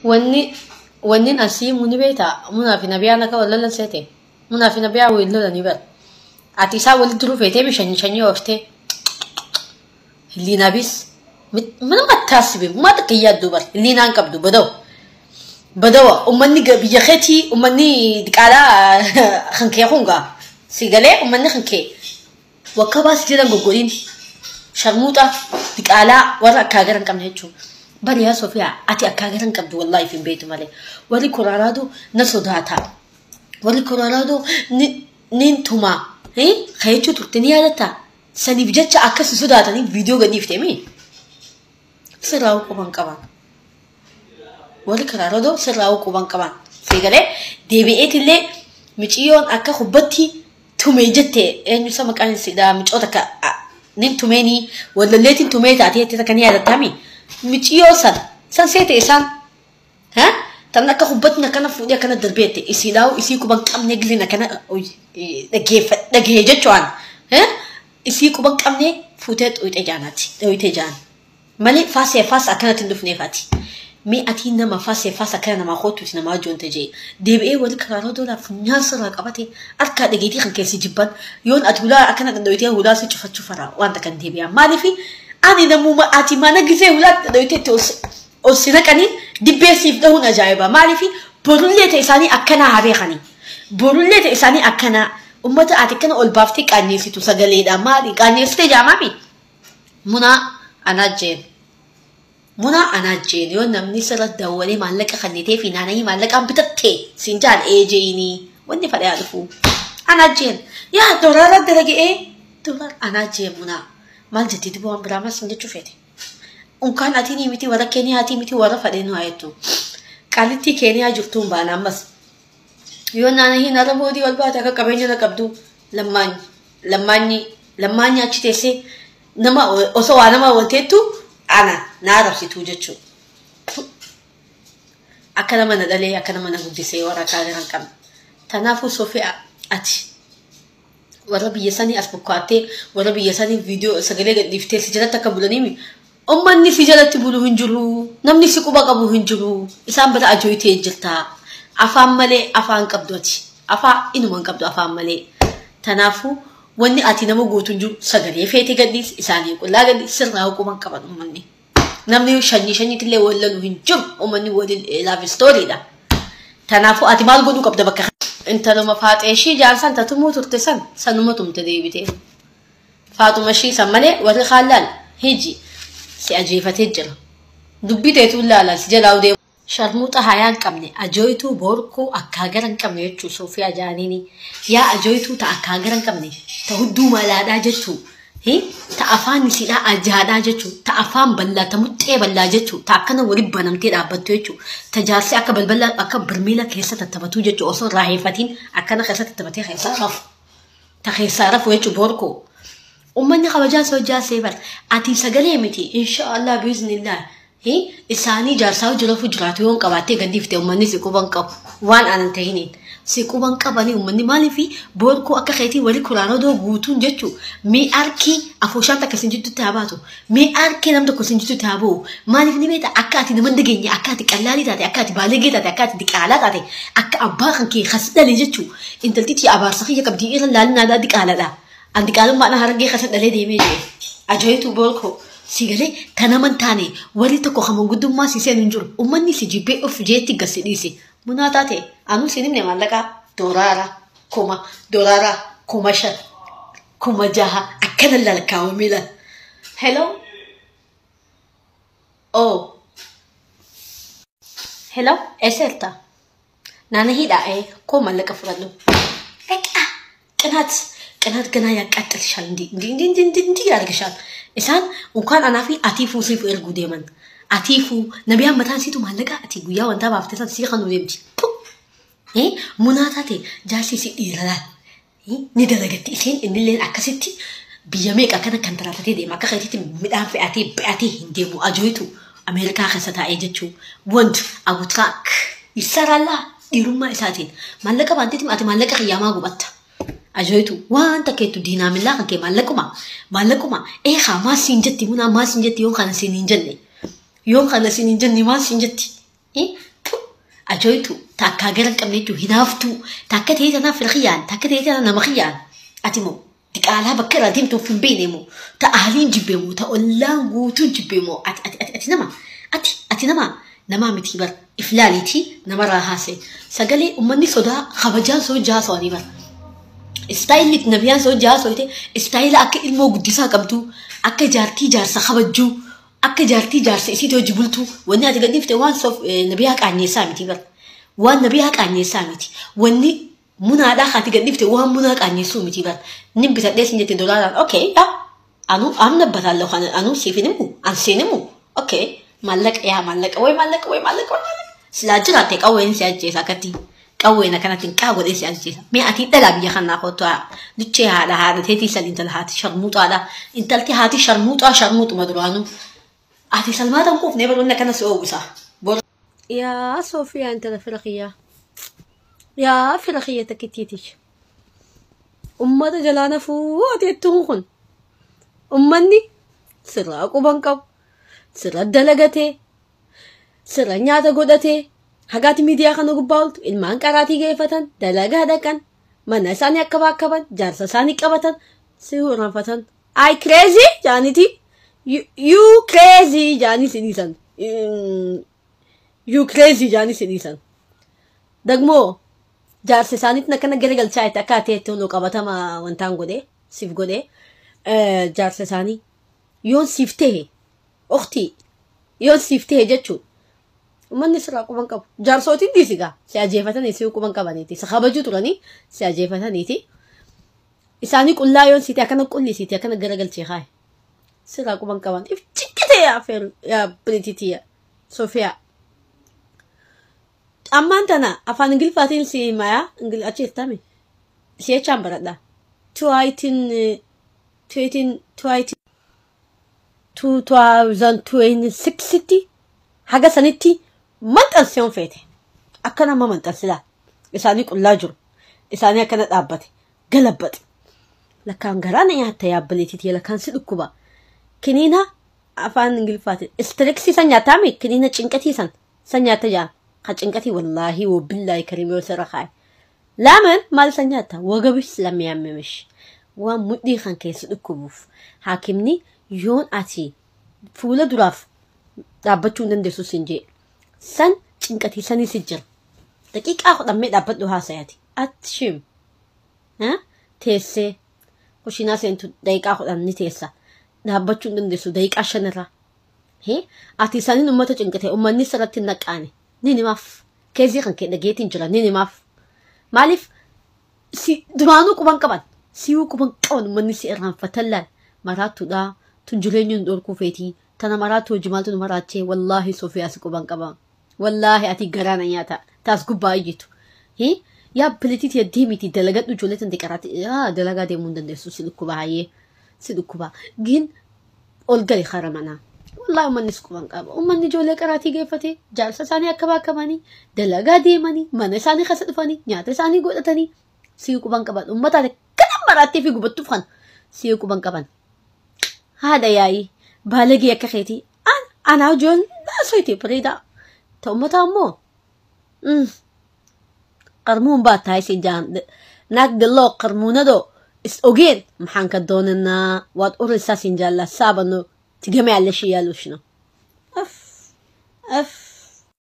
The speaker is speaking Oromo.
wanni asii muni beeta munaa fi nabiyaa naka walla seete munaa fi nabiyaa willa ni bar ati isaa walitti rufeetee bishaan ooftee hilliina bis mana mattaasibe mata kiyyaa dubar hilliinaan qabdu badawa ummanni biyya keetii ummanni diqaalaa hankee hungaa sigalee ummanni hankee wakka baas jiran goggoliin sharmuuxa diqaalaa warra akka garan qabne jechuun bari yaa Sofiyaa ati akka garan qabdu wallahi fi beetu malee warri Koloraadoo na sodaata warri Koloraadoo nin tuma kayechuu turte ni yaadatta saniif jecha akkas sodaatanii viidiyoo gadhiiftee mi sirraa quban qaban warri Koloraadoo sirraa quban qaban sigalee deebi'eetillee miciyyoon akka hubbatti tumee jettee eenyu sama qaan sidaa micoota ka nin tumeeni wallalleetiin tumee taatee itti takka ni yaadattami michiyyoo san seete isaan tan akka hubbatni akkana fuudhee akkana darbeette isiidhaawu isii quban qabne gilina kana dhagee jechuun isii quban qabne fuutee xooyite jaanaati xooyite jaan malee faasee faas akkanatti hin dhufneefaati mi ati nama faasee faas akkana nama hootuuti nama ajoonte jee deebi'ee warri Koloraadoo funyaan sirraa qabate harkaa dhageetii kan keessi jibban yoon ati hulaa akkana danda'itee hulaa si cufachuu faraa wanta kan deebi'aa maaliifi ani namuma ati mana gisee hulaa danda'itee osina kanii dibbeesiif dhahuun ajaa'iba maaliifi borullee ta'e isaanii akkana habeekanii borullee ta'e isaanii akkana ummata ati kana ol baaftee qaanyeessitu sagaleedha maali qaanyeessitee jaamaami munaa anajjeen yoon namni sirra dawwalee maallaqa kannitee fi naananii maallaqaan bitattee sinjaan eejeeni wanni fadhaa dhufu anajjeen yaa doolaara dalagee doolaara anajjeen munaa maal jettee diboo waan biraa mas jechuu feete unkaan atii miti warra Keeniyaati miti warra fadheen waayettu qaalitti Keeniyaa jirtuun baana ammas yoon naananii nara boodii wal baate akka qabeenya na qabdu lammaanyi achi teessee nama osoo waa nama walteettu ana na rabsituu jechuudha. Akka nama na dhalee akka nama na guddisee warra kaagan qabna. Kanaafuu Sofiyaa ati warra biyya sanii as bukkaattee warra biyya sanii viidiyoo sagalee gadhiiftee si jalatti akka bulaniimi ummanni si jalatti bulu hin jiru namni si quba qabu hin jiru isaan bira ajooyitee jirta afaan malee afaan qabdu ati afaan inuman qabdu afaan malee kanaafuu wanni ati nama gootu hin jiru sagalee feete gadhiis isaanii qullaa gadhiis sirraa quban qaban ummanni namni shanyitiillee wallalu hin jiru ummanni waliin laaf istooriidha kanaafuu ati maal godhuu qabda bakka intaluma faaxeeshii jaansan tatumuu turte sanuma tumte deebitee faatuma shii san malee warri khaallaan hiji si ajeefatee jira dubbii teetu laala si jalaa udee sharmuuxa hayaan qabne ajooytuu boorkoo akka garan qabne jechuu Sofiyaa jaaniini yaa ajooytuu ta akka garan qabne ta hudduu malaadhaa jechuu ta afaan isiidhaa ajaadhaa jechuu ta afaan bal'aa ta muxxee bal'aa jechuu ta akkana waliin banamtee dhaabbattu jechuu ta jaarsi akka balbalaa akka birmiila keessa tattabatuu jechuu osoo raaheeffatiin akkana keessa tattabatee keessaa rafu jechuu boorkoo ummanni kabajaan sojjaa seebar ati sagalee miti inshaallah biiznillah isaanii jaarsaa jiruuf jiraatu yoon qabaatee gaddiifte ummanni si quban qabu waan anan ta'iniin si quban qabanii ummanni maaliifi boorkoo akka keetii walii Koloraadoo guutuun jechuu mee arkii afooshaan takka sin jittutti habaatu mee arkii nam tokko sin jittutti haboo maaliif ni beeta akka ati naman dageenya akka ati qallaalii taate akka ati baalegee taate akka ati diqaalaa taate akka abbaa kan kee khasdalee jechuu intaltitii abaarsa kiyya qabdii irra laalinaadhaa diqaaladha anti qaalummaa na hargee khasdalee deemee jee ajooytuu boorkoo sigalee tanaman taane wali tokko haman guddummaa si seen hin jiru ummanni si jibbee of jeetti gasi dhiise munaa taate anu sinimne maallaqa doolaara kuma shan kuma jaha akkana lalkaawamee lan hello eserta naana hidhaa koo maallaqa fudhadhu ቅናት ገና ያቃጥልሻል እንዲ ያርግሻል ኢሳን እንኳን አናፊ አቲፉ ሲፍ እርጉ ደመን አቲፉ ነቢያ መታን ሲቱ ማለቃ አቲ ጉያ ወንታ ባፍተታ ሲኸኑ ደምቲ ሙናታቴ ጃሲ ሲ ይራል ኒደረገት ኢሴን እንለን አከሰቲ ቢየሜቃ ከነ ከንተራተቴ ደማ ከኸቲት ሚዳን ፊአቲ እንዴሙ አጆይቱ አሜሪካ ከሰታ ኤጀቹ ወንድ አውትራክ ይሰራላ ዲሩማ ኢሳቲን ማለቃ ባንቲት አቲ ማለቃ ያማ ጉባታ ajooytu waan takkeetu diinaamillaa kan kee maallaquma maa siin jetti munaa maa siin jetti yoon kana siin hin jenne maa siin jetti إيه أجويتو تاكا جرن كميتو هنافتو تاكا تيتنا في الخيان تاكا تيتنا نمخيان أتيمو دقالها بكرة ديمتو في بينيمو تا أهلين جبيمو تا أولان قوتو جبيمو أتي نما أتي نما متيبر إفلاليتي نما راهاسي سقالي أمني صدا خبجان سو جاسو أنيبر ستايل نبيان سو جاسو يتي ستايل أكا إلمو قدسا قبدو أكا جارتي جارسا خبجو أكا جارتي جارسا إسيتو جبلتو واني أتقدم في وان صوف نبيهاك عني سامتي بر وان نبيهاك عني سامتي واني منا دا خاتي قدم في وان مناك عني سومتي بر نبي تدس نجتي دولار أوكي يا أنو أم نبتال لو خان أنو سيفينمو أنسينمو أوكي مالك يا مالك وي مالك سلاجراتك أوين سياجي ساكتي كوينا كانت نكاو دي سياجي مي أتي تلا بيا خنا خطوا دتشي هذا تيتي سال انت لهات شرموط هذا انت لتي هاتي شرموط مدرانو أتي سلمى تنقوف نبرو إنك أنا سووسا يا صوفيا أنت الفرخية يا فرخية تكتيتش أمة جلانا فوات يتوخن أمني سرا قبنكب سرا دلغتي سرا نياتا قدتي حقات ميديا خانو قبالت إلمان كاراتي جيفتن دلغا دكان من ساني أكباكبن جارسا ساني كبتن سيوران فتن I crazy جانيتي you crazy جاني سيديسان you crazy جاني سيديسان دغمو جارسا ساني تنكنا جرجل شاي تكاتي تولو قبتا ما وانتان قدي سيف قدي جارسا ساني يون سيفته أختي يون سيفته جاتشو ومن نسرق كمان كاب جارسوتي ديسيكا سياجيفتها نسيو كمان كابانيتي سخابجو تراني سياجيفتها نيتي إساني كلها يون سيتي أكنا كل سيتي أكنا جرجل شيخاي سرق كمان كابان إف تكتة يا فير يا بريتيتيا صوفيا أما أنتنا أفان إنجيل فاتين سي مايا إنجيل أشيل تامي سيا شامبرة دا 2026 حاجة سنتي ما تنسيون فيته أكنا ما منتسلا إساني كلها جرو إساني كانت أبتي قلبت لكان قرانا يا حتى يا بليتي لكان سيدكوبا كنينا أفان إنجيل فاتين استركسي سنيا تامي كنينا چنكتي سنيا تجا خچنكتي والله وبالله كريم وسرخاي لامن مال سنياتا وقبش لم يعممش ومدي خان كيس الكبوف حاكمني يون أتي فولا دراف دابتشو ندسو سنجي سن چنكتي سني سجل دقيقة أخذ أمي دابت لها سياتي أتشم ها تيسي وشينا سنتو دقيقة أخذ أمني تيسا دابتشو ندسو دقيقة شنرا هي أتي سني نمتا چنكتي أماني سرطي نكاني نيني ماف كيزي خان كي دقيقتين جرا نيني ماف مالف سي دمانو كمان كمان سيو كمان كمان مني سيران فتلا مراتو دا تنجلين يندور كوفيتي تنا مراتو جمالتو مراتي والله صوفيا سكوبان كمان والله أتي قرانا ياتا تاسكو بايجتو هي يا بلتي ديميتي دلغات وجولت انتي قراتي يا دلغا دي موندن دسو سيدكوبا جين أولغالي خارمانا والله مني سكوبان كابا ومني جولي قراتي جيفتي جالسة ساني أكبا كماني دلغا ديماني من ساني خسدفاني نياتي ساني قوتتاني سيوكو بانكبان أمتا دي كنام مراتي في قبطو فخان سيوكو بانكبان هذا ياي بالغي يا كخيتي أنا جول لا سويتي بريدا تأمتا أمو قرمون بات هاي سيجان ناك دلو قرمونا دو اس اوغين محان كدوننا واد اورل ساسين جالا سابنو تجمع على شيالوشنا اف